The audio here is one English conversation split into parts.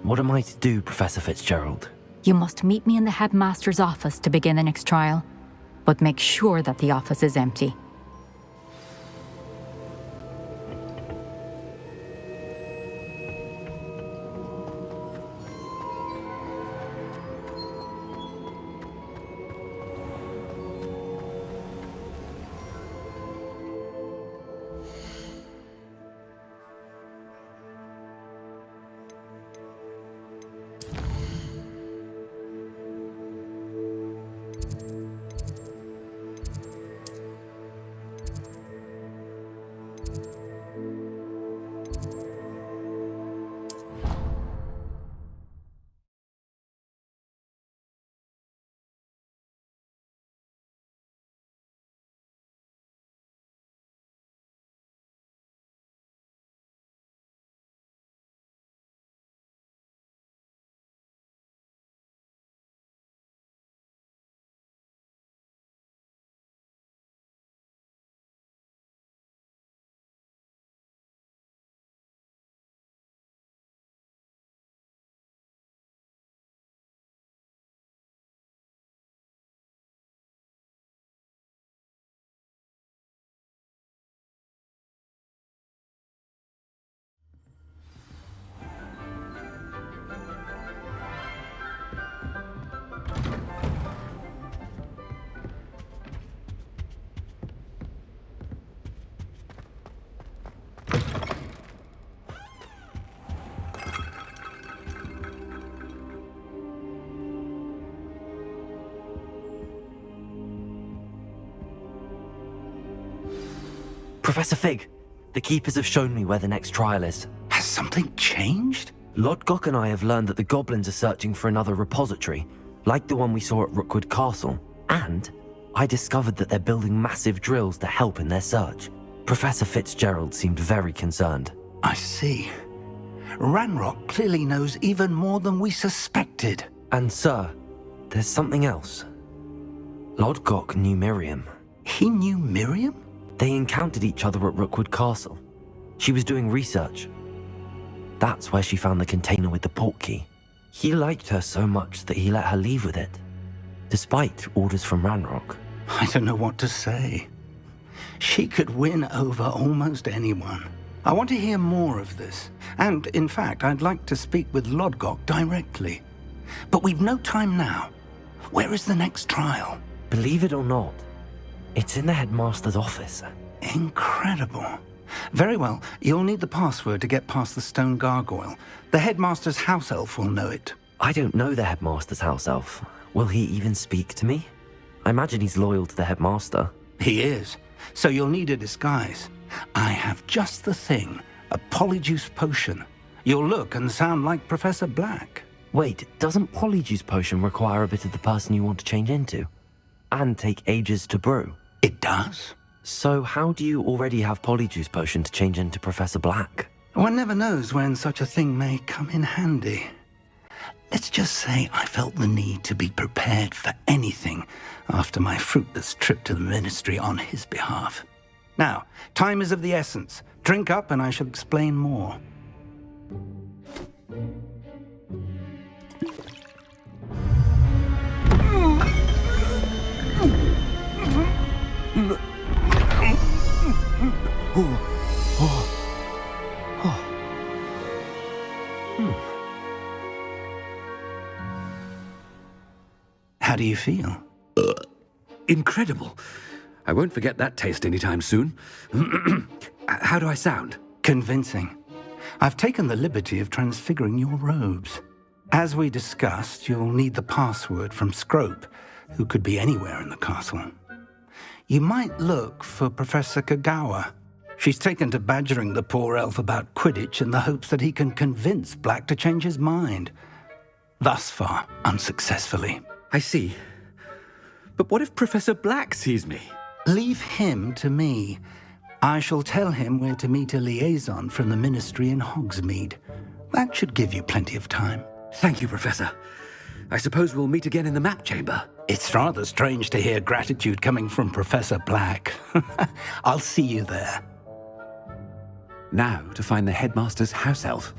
What am I to do, Professor Fitzgerald? You must meet me in the headmaster's office to begin the next trial, but make sure that the office is empty. Professor Fig, the Keepers have shown me where the next trial is. Has something changed? Lodgok and I have learned that the goblins are searching for another repository, like the one we saw at Rookwood Castle. And I discovered that they're building massive drills to help in their search. Professor Fitzgerald seemed very concerned. I see. Ranrock clearly knows even more than we suspected. And sir, there's something else. Lodgok knew Miriam. He knew Miriam? They encountered each other at Rookwood Castle. She was doing research. That's where she found the container with the portkey. He liked her so much that he let her leave with it, despite orders from Ranrock. I don't know what to say. She could win over almost anyone. I want to hear more of this. And, in fact, I'd like to speak with Lodgok directly. But we've no time now. Where is the next trial? Believe it or not, it's in the headmaster's office. Incredible. Very well, you'll need the password to get past the stone gargoyle. The headmaster's house elf will know it. I don't know the headmaster's house elf. Will he even speak to me? I imagine he's loyal to the headmaster. He is. So you'll need a disguise. I have just the thing. A polyjuice potion. You'll look and sound like Professor Black. Wait, doesn't Polyjuice Potion require a bit of the person you want to change into? And take ages to brew? It does. So how do you already have Polyjuice Potion to change into Professor Black? One never knows when such a thing may come in handy. Let's just say I felt the need to be prepared for anything after my fruitless trip to the ministry on his behalf. Now, time is of the essence. Drink up and I shall explain more. How do you feel? Incredible. I won't forget that taste anytime soon. How do I sound? Convincing. I've taken the liberty of transfiguring your robes. As we discussed, you'll need the password from Scrope, who could be anywhere in the castle. You might look for Professor Kagawa. She's taken to badgering the poor elf about Quidditch in the hopes that he can convince Black to change his mind. Thus far, unsuccessfully. I see. But what if Professor Black sees me? Leave him to me. I shall tell him where to meet a liaison from the ministry in Hogsmeade. That should give you plenty of time. Thank you, Professor. I suppose we'll meet again in the map chamber. It's rather strange to hear gratitude coming from Professor Black. I'll see you there. Now to find the headmaster's house elf.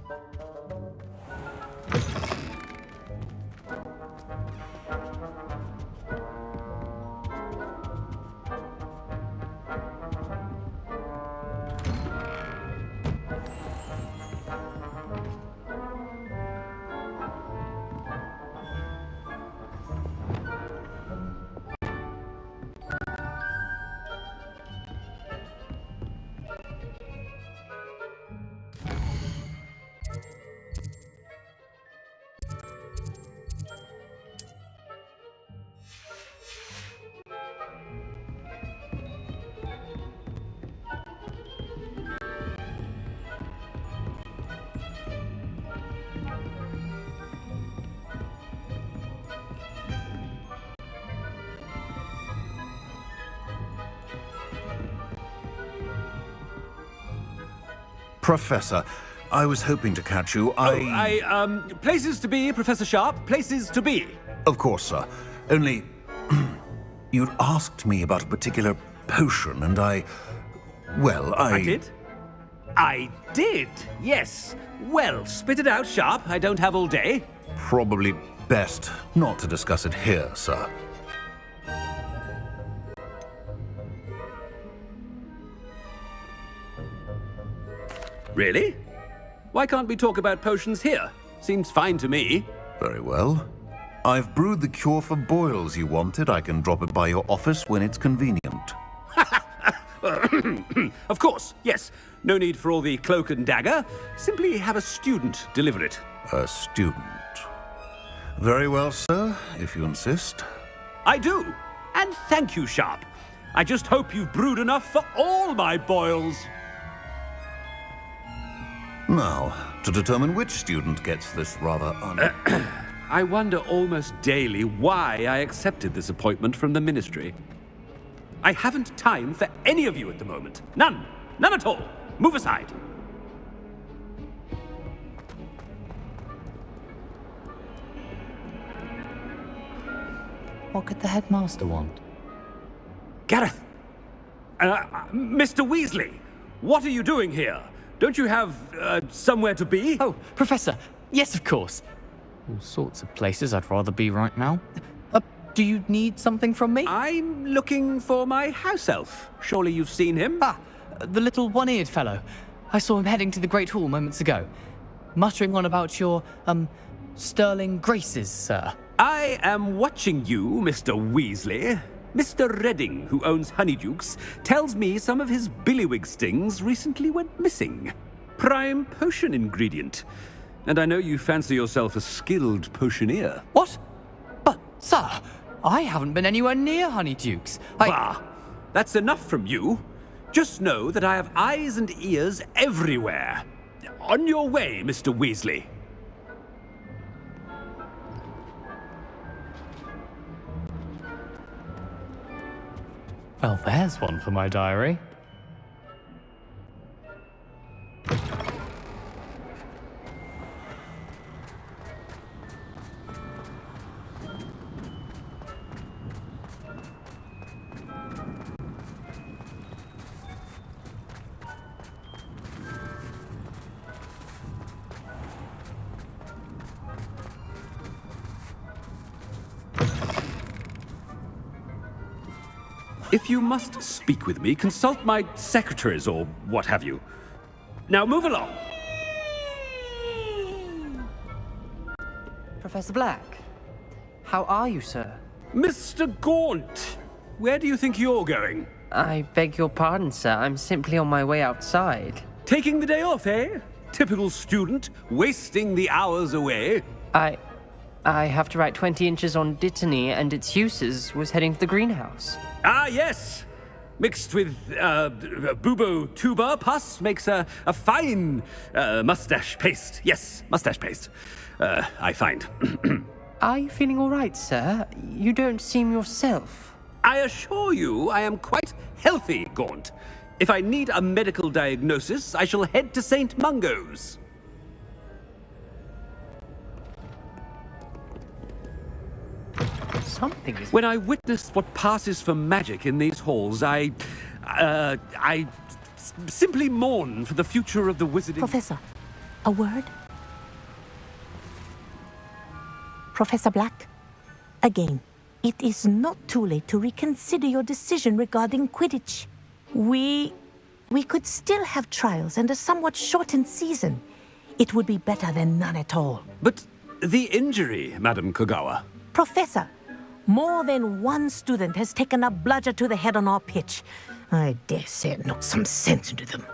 Professor, I was hoping to catch you. Places to be, Professor Sharp. Places to be. Of course, sir. Only... you'd asked me about a particular potion, and well, I did? I did, yes. Well, spit it out, Sharp. I don't have all day. Probably best not to discuss it here, sir. Really? Why can't we talk about potions here? Seems fine to me. Very well. I've brewed the cure for boils you wanted. I can drop it by your office when it's convenient. Of course, yes. No need for all the cloak and dagger. Simply have a student deliver it. A student. Very well, sir, if you insist. I do. And thank you, Sharp. I just hope you've brewed enough for all my boils. Now, to determine which student gets this rather I wonder almost daily why I accepted this appointment from the Ministry. I haven't time for any of you at the moment. None. None at all. Move aside. What could the headmaster want? Gareth! Mr. Weasley, what are you doing here? Don't you have, somewhere to be? Oh, Professor. Yes, of course. All sorts of places I'd rather be right now. Do you need something from me? I'm looking for my house elf. Surely you've seen him? Ah, the little one-eared fellow. I saw him heading to the Great Hall moments ago. Muttering on about your, sterling graces, sir. I am watching you, Mr. Weasley. Mr. Redding, who owns Honeydukes, tells me some of his billywig stings recently went missing. Prime potion ingredient. And I know you fancy yourself a skilled potioneer. What? But, sir, I haven't been anywhere near Honeydukes. Bah! That's enough from you. Just know that I have eyes and ears everywhere. On your way, Mr. Weasley. Well, there's one for my diary. If you must speak with me, consult my secretaries or what have you. Now move along. Professor Black, how are you, sir? Mr. Gaunt, where do you think you're going? I beg your pardon, sir. I'm simply on my way outside. Taking the day off, eh? Typical student, wasting the hours away. I have to write 20 inches on Dittany and its uses. Was heading to the greenhouse. Ah, yes. Mixed with bubo tuber pus makes a fine mustache paste. Yes, mustache paste. I find. Are you feeling all right, sir? You don't seem yourself. I assure you I am quite healthy, Gaunt. If I need a medical diagnosis, I shall head to St. Mungo's. Something is... When I witness what passes for magic in these halls, I simply mourn for the future of the wizarding... Professor, a word? Professor Black. Again, it is not too late to reconsider your decision regarding Quidditch. We could still have trials and a somewhat shortened season. It would be better than none at all. But the injury, Madam Kogawa. Professor, more than one student has taken a bludger to the head on our pitch. I dare say it knocked some sense into them.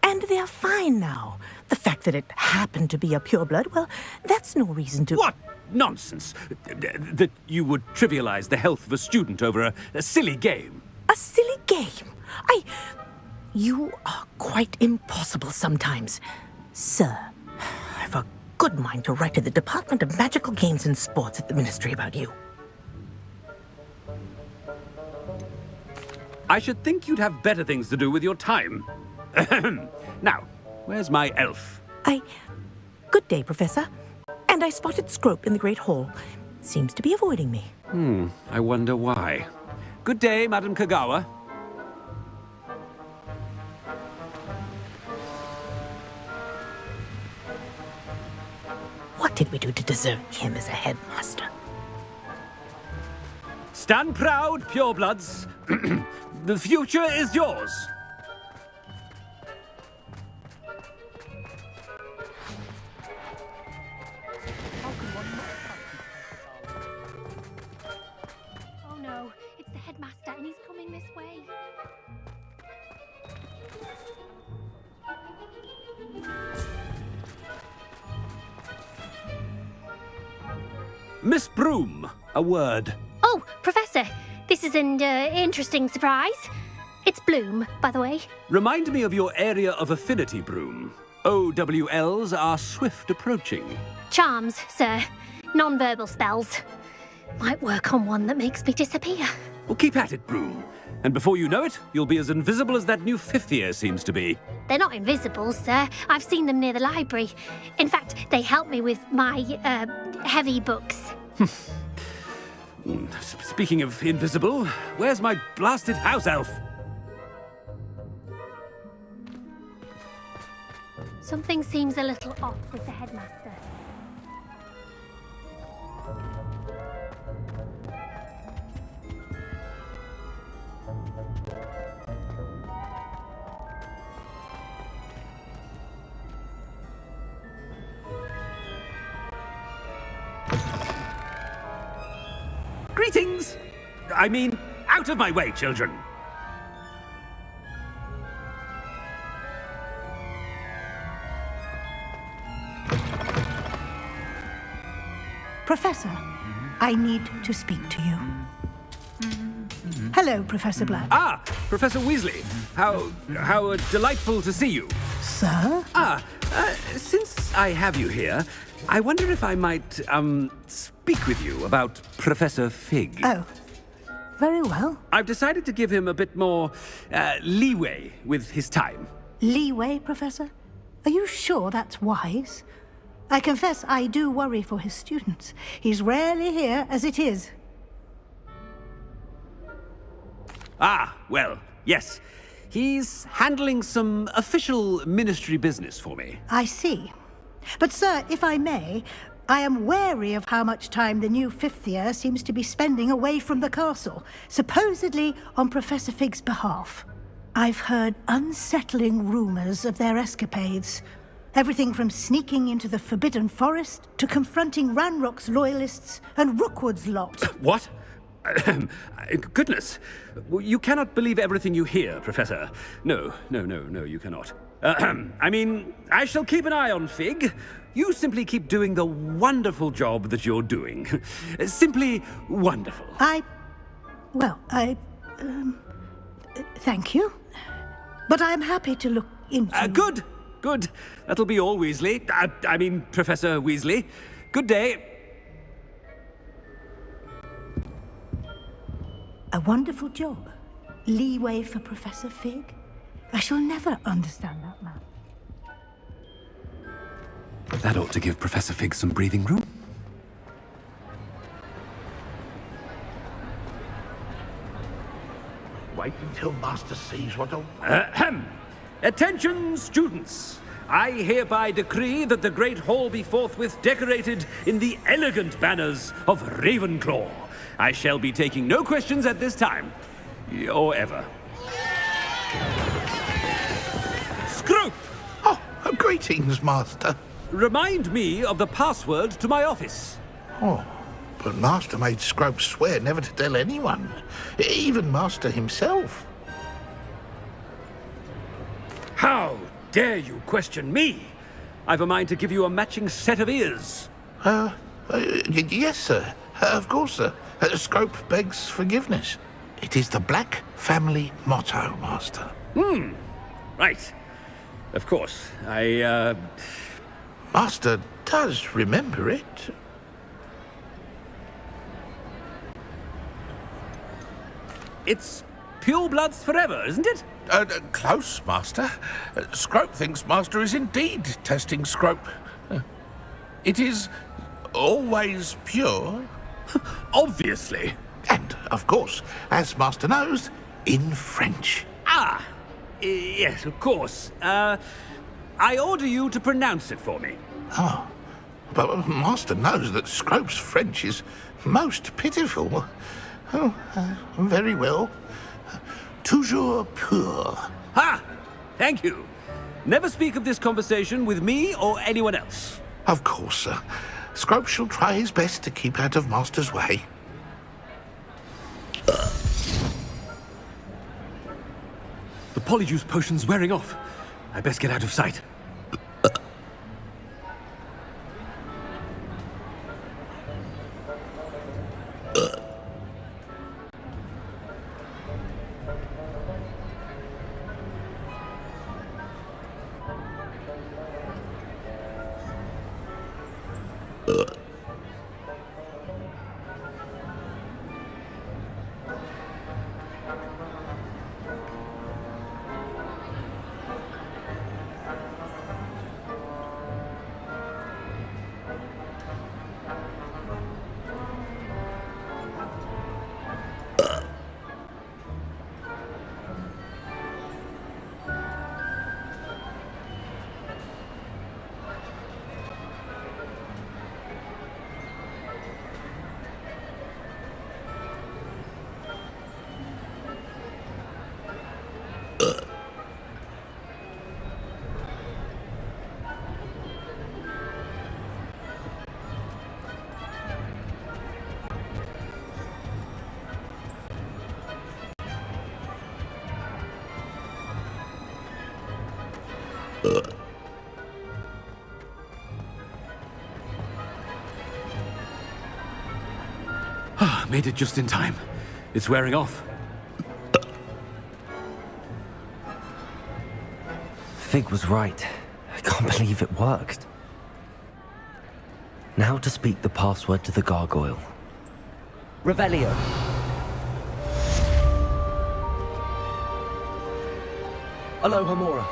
And they're fine now. The fact that it happened to be a pureblood, well, that's no reason to... What nonsense! That you would trivialize the health of a student over a silly game. A silly game? You are quite impossible sometimes. Sir, I've a good mind to write to the Department of Magical Games and Sports at the Ministry about you. I should think you'd have better things to do with your time. Now, where's my elf? Good day, Professor. And I spotted Scrope in the Great Hall. Seems to be avoiding me. I wonder why. Good day, Madam Kogawa. What did we do to deserve him as a headmaster? Stand proud, purebloods. The future is yours. Oh no, it's the headmaster and he's coming this way. Miss Broom, a word. Oh, Professor, this is an interesting surprise. It's Bloom, by the way. Remind me of your area of affinity, Broom. OWLs are swift approaching. Charms, sir. Non-verbal spells. Might work on one that makes me disappear. Well, keep at it, Broom. And before you know it, you'll be as invisible as that new fifth year seems to be. They're not invisible, sir. I've seen them near the library. In fact, they help me with my, heavy books. Speaking of invisible, where's my blasted house elf? Something seems a little off with the headmaster. Greetings! I mean, out of my way, children! Professor, I need to speak to you. Hello, Professor Black. Ah, Professor Weasley. How delightful to see you. Sir? Since I have you here, I wonder if I might, speak with you about Professor Fig. Oh, very well. I've decided to give him a bit more, leeway with his time. Leeway, Professor? Are you sure that's wise? I confess I do worry for his students. He's rarely here as it is. Ah, well, yes. He's handling some official ministry business for me. I see. But, sir, if I may, I am wary of how much time the new fifth year seems to be spending away from the castle, supposedly on Professor Fig's behalf. I've heard unsettling rumors of their escapades. Everything from sneaking into the Forbidden Forest to confronting Ranrock's loyalists and Rookwood's lot. What? Goodness. You cannot believe everything you hear, Professor. No, you cannot. I mean, I shall keep an eye on Fig. You simply keep doing the wonderful job that you're doing. Simply wonderful. Thank you. But I'm happy to look into... Good. That'll be all, Weasley. I mean, Professor Weasley. Good day. A wonderful job. Leeway for Professor Fig. I shall never understand that man. That ought to give Professor Fig some breathing room. Wait until Master sees what a... Attention, students! I hereby decree that the Great Hall be forthwith decorated in the elegant banners of Ravenclaw. I shall be taking no questions at this time. Or ever. Scrope! Oh, greetings, Master. Remind me of the password to my office. Oh, but Master made Scrope swear never to tell anyone, even Master himself. How dare you question me? I've a mind to give you a matching set of ears. Yes, sir. Of course, sir. Scrope begs forgiveness. It is the Black family motto, Master. Right. Of course. Master does remember it. It's pure bloods forever, isn't it? Close, Master. Scrope thinks Master is indeed testing Scrope. It is always pure. Obviously. And, of course, as Master knows, in French. Ah! Yes, of course. I order you to pronounce it for me. Oh, but Master knows that Scrope's French is most pitiful. Oh, very well. Toujours pur. Ha! Thank you. Never speak of this conversation with me or anyone else. Of course, sir. Scrope shall try his best to keep out of Master's way. The polyjuice potion's wearing off. I best get out of sight. Made it just in time. It's wearing off. Fig was right. I can't believe it worked. Now to speak the password to the gargoyle. Revelio. Aloha Mora.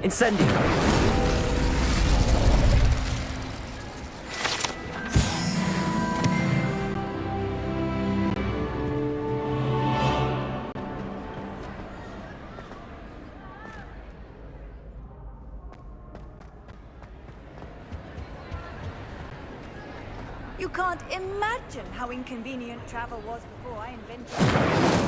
Incendio. You can't imagine how inconvenient travel was before I invented it.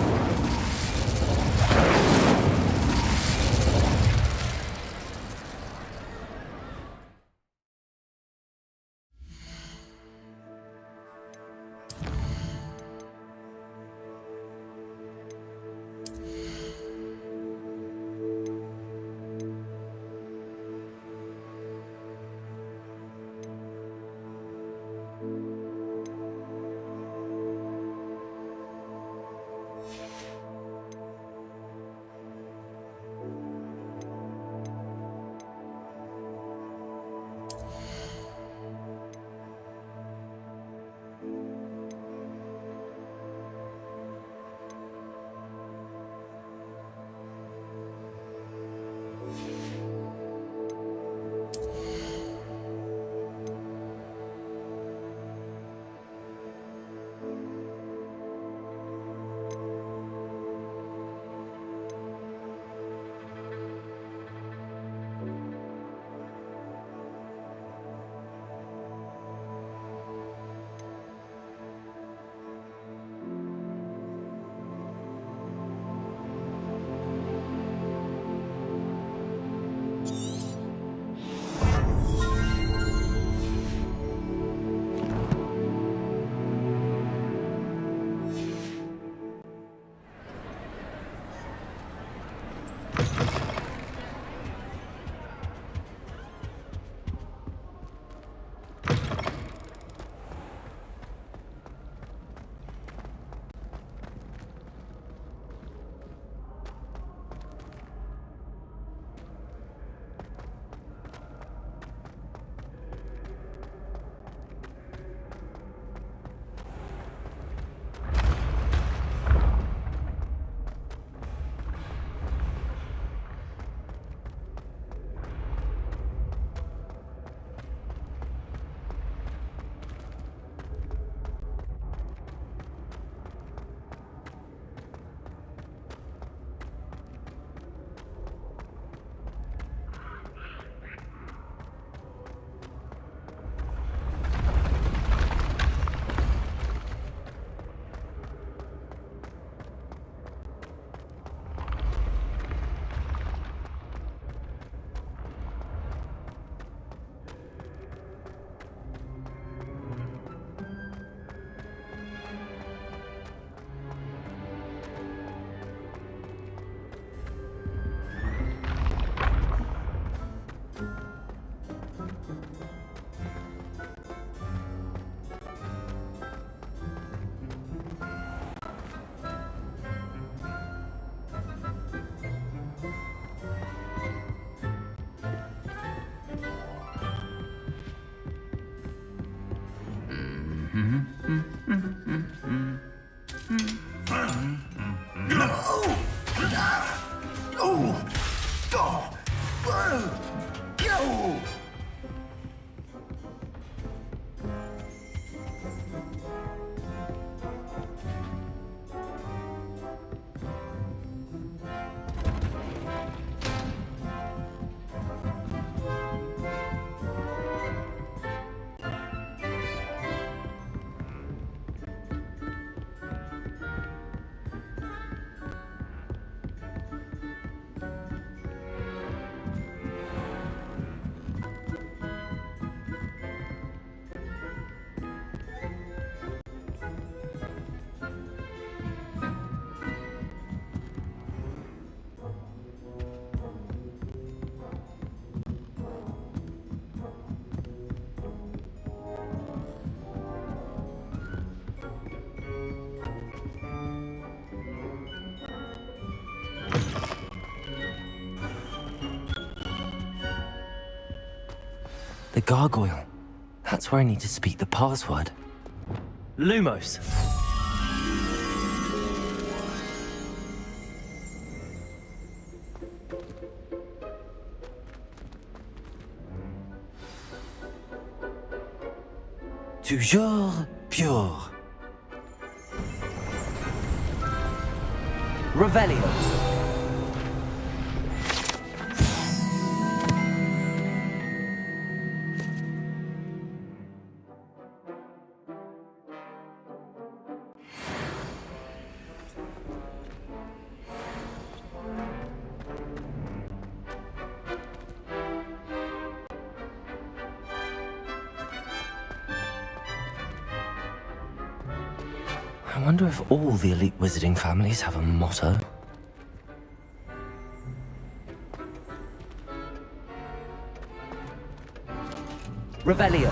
The gargoyle. That's where I need to speak the password. Lumos. Toujours pure. Revelio. I wonder if all the elite wizarding families have a motto. Revelio.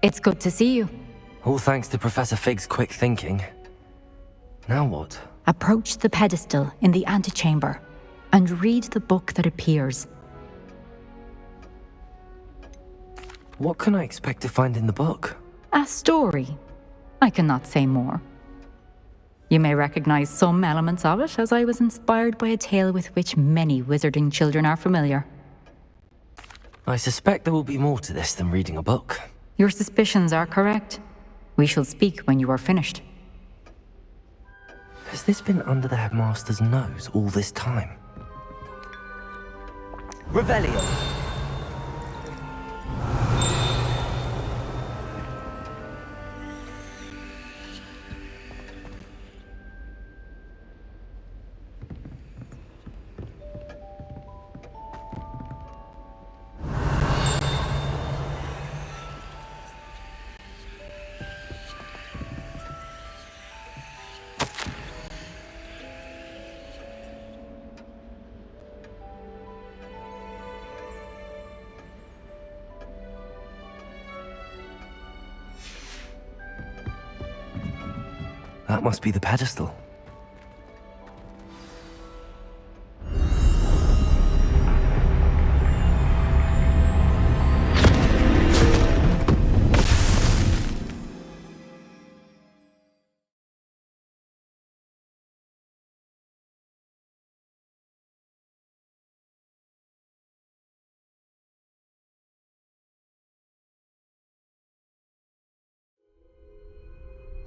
It's good to see you. All thanks to Professor Fig's quick thinking. Now what? Approach the pedestal in the antechamber and read the book that appears. What can I expect to find in the book? A story. I cannot say more. You may recognize some elements of it, as I was inspired by a tale with which many wizarding children are familiar. I suspect there will be more to this than reading a book. Your suspicions are correct. We shall speak when you are finished. Has this been under the headmaster's nose all this time? Revelio. That must be the pedestal.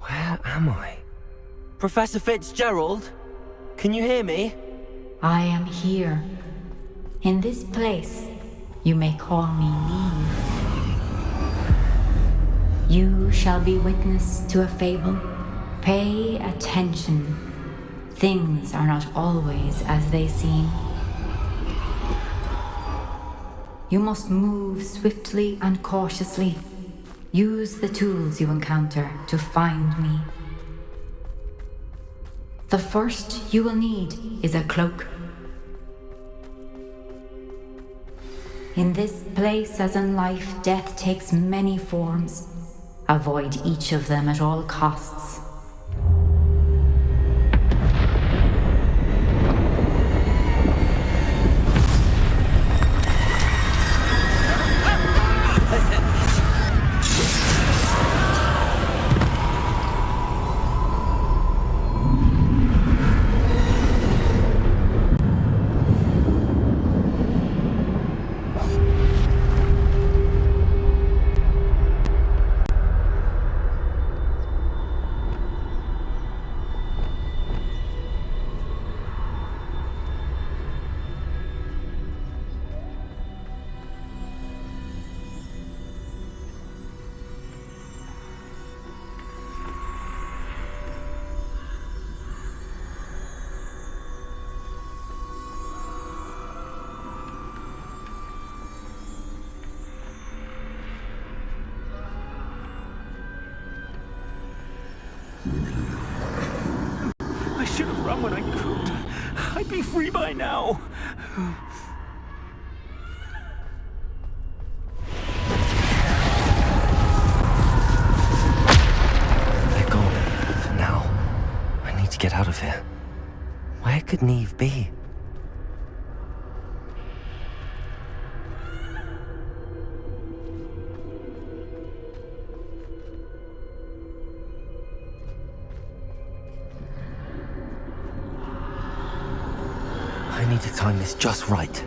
Where am I? Professor Fitzgerald? Can you hear me? I am here. In this place, you may call me Neve. You shall be witness to a fable. Pay attention. Things are not always as they seem. You must move swiftly and cautiously. Use the tools you encounter to find me. The first you will need is a cloak. In this place, as in life, death takes many forms. Avoid each of them at all costs. I should have run when I could. I'd be free by now. They're gone. For now. I need to get out of here. Where could Neve be? I need to time this just right.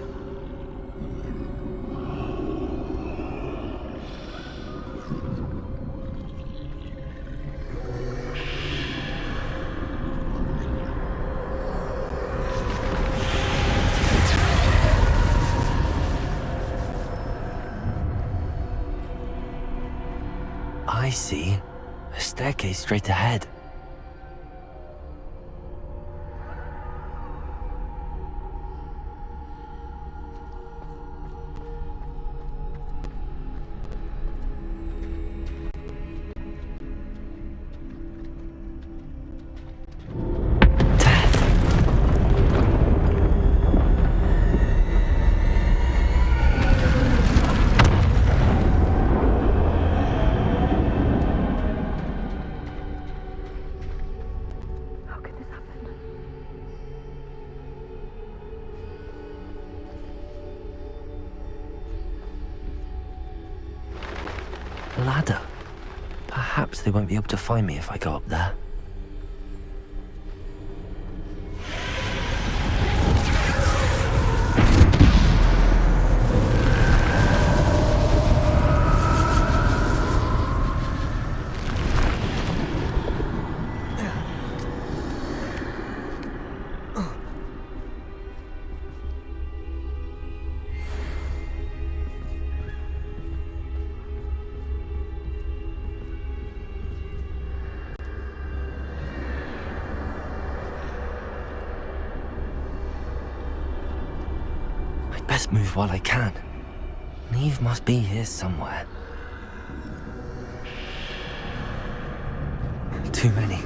I see. A staircase straight ahead. Ladder. Perhaps they won't be able to find me if I go up there. Best move while I can. Neve must be here somewhere. Too many.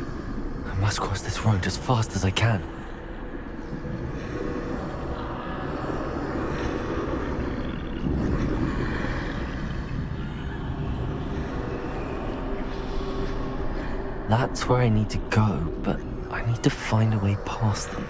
I must cross this road as fast as I can. That's where I need to go, but I need to find a way past them.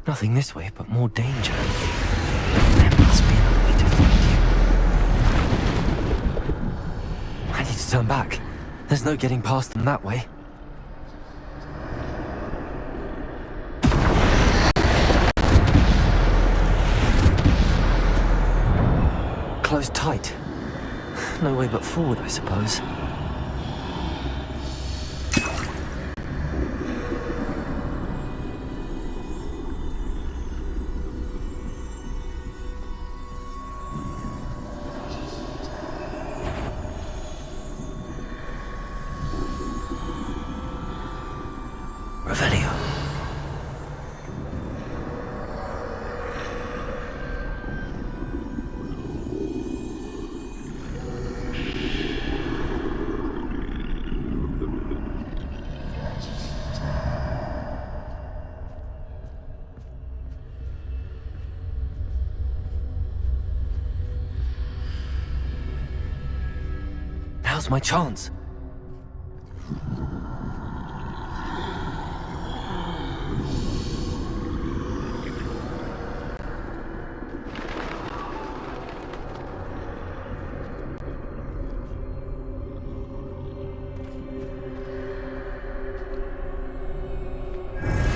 Nothing this way, but more danger. There must be another way to find you. I need to turn back. There's no getting past them that way. Closed tight. No way but forward, I suppose. Revelio. Now's my chance.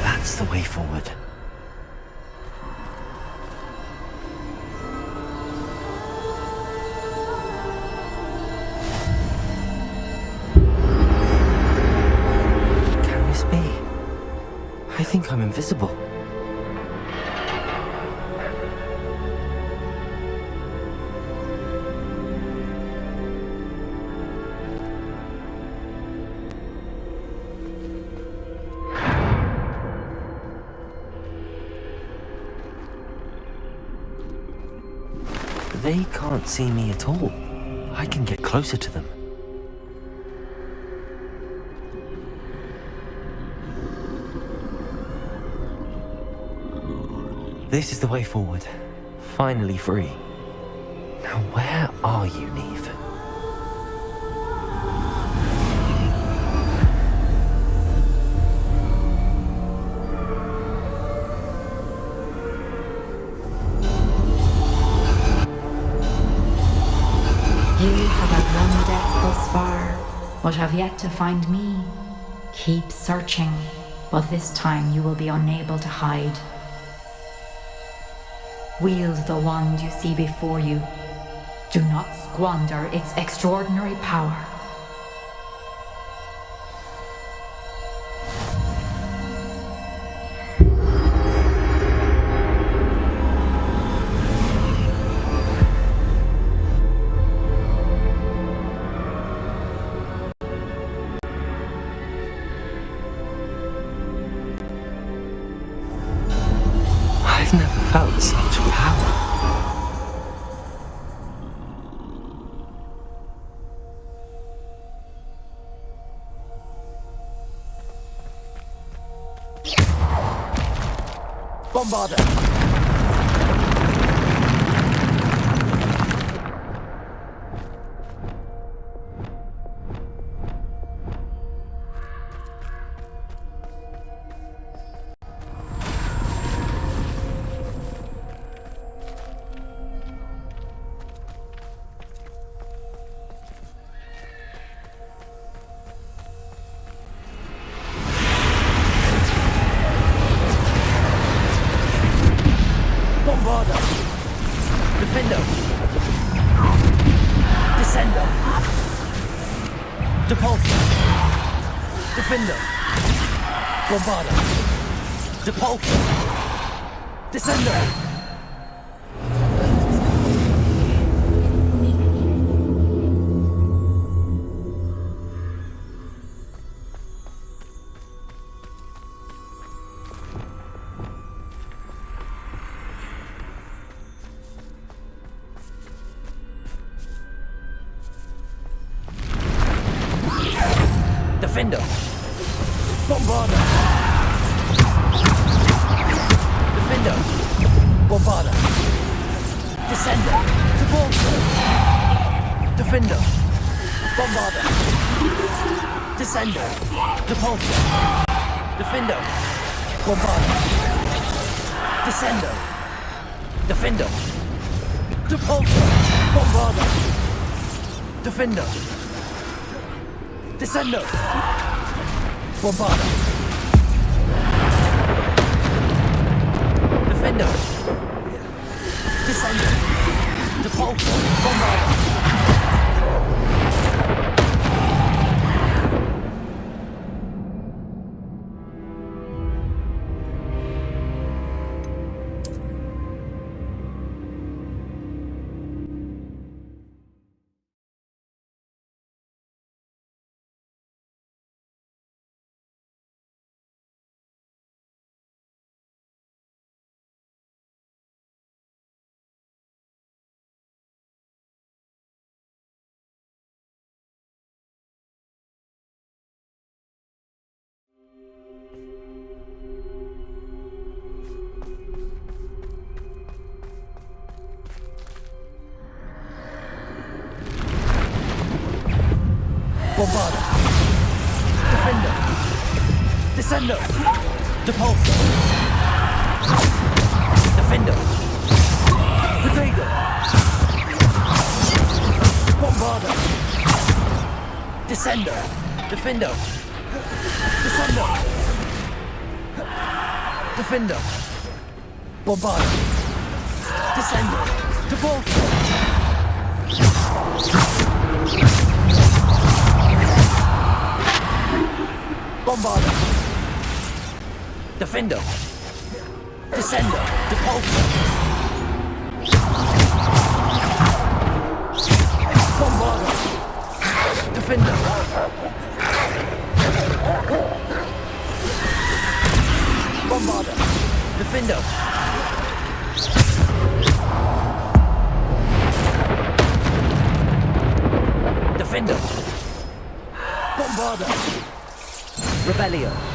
That's the way forward. Can this be? I think I'm invisible. They can't see me at all. I can get closer to them. This is the way forward. Finally free. Now where are you, Neve? You have outrun death thus far, but have yet to find me. Keep searching, but this time you will be unable to hide. Wield the wand you see before you. Do not squander its extraordinary power. I've never felt such power. Bombarder! Bombarder! Defender! Descender! Depulsor! Defender! Bombarder! Depulsor! Descender! Defender! Bombarder! Defender! Bombarder! Descender! Depulsor! Defender! Bombarder! Descender! Depulsor! Defender! Bombarder! Descender! Defender! Depulsor! Bombarder! Defender! Descender! Bombarder! Defender! Descender! Depulsor! Bombarder! Bombarda. Defender. Descendo. Depulso. Defender. Protego. Bombarda. Descendo. Defendo. Descendo. Defender. Bombarda. Descendo. Depulso. Bombarda. Defendo. Descendo. Depulso. Bombarda. Defender. Bombarda. Defendo. Defendo. Bombarda. Rebellion.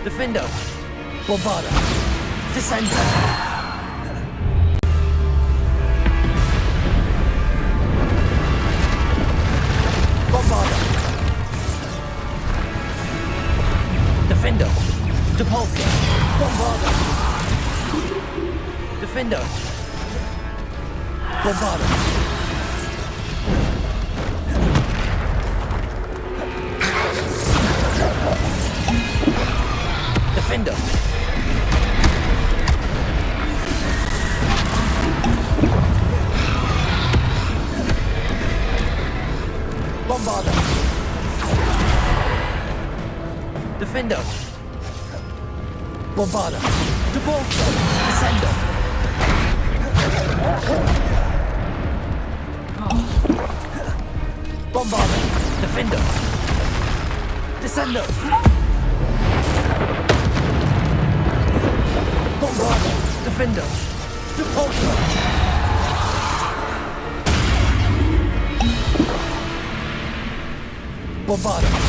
Defendo. Bombarda. Descendo. Bombarda. Defendo. Depulso. Bombarda. Defendo. Bombarda. Defender. Bombarda. Defender. Bombarda. Depulso. Descendo. Bombarda. Defender. Descendo. Bombarda. Defender. Depulso. Bombarda.